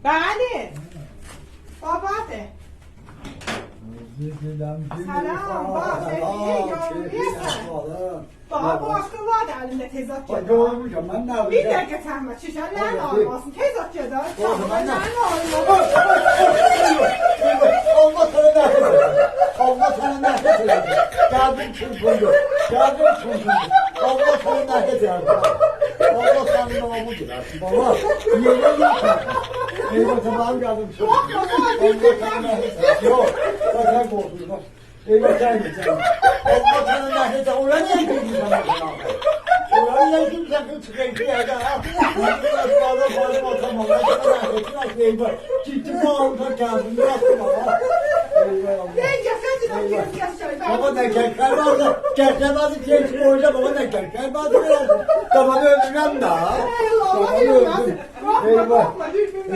Bəli. Babadır. Salam, bak, sen niye yoruluyorsun? Daha bu aşkın var da elinde tezat Bak gedir. yorulmuşum ben ne Bir yapacağım? dakika sen bak, şişelerin olmasın. Tezat gedir. Ben ne Şişelerin Allah sana nefret eder. Allah sana nefret eder. Geldim çırpındı. Geldim çırpındı. Allah sana nefret eder. Allah sana namu dilersin baba. Niye yiyorsun? Eyvah tamam geldim çırpındı. Allah sana nefret eder. Yok. Bak olsun bak. Eyvah sen git sen. Allah sana nefret eder. Oraya niye girdin sen bana? Oraya niye girdin sen çıkayım ki yerde ha? Başlarda bağırıp atamam. Allah sana nefret eder. Eyvah. Gitti bağırıp geldim. Bıraktım baba. Baba ne kerker vardı, kerker vardı genç boyunca baba ne kerker vardı biraz. Babanı öldürmem daha. Babanı öldüm. Eyvah.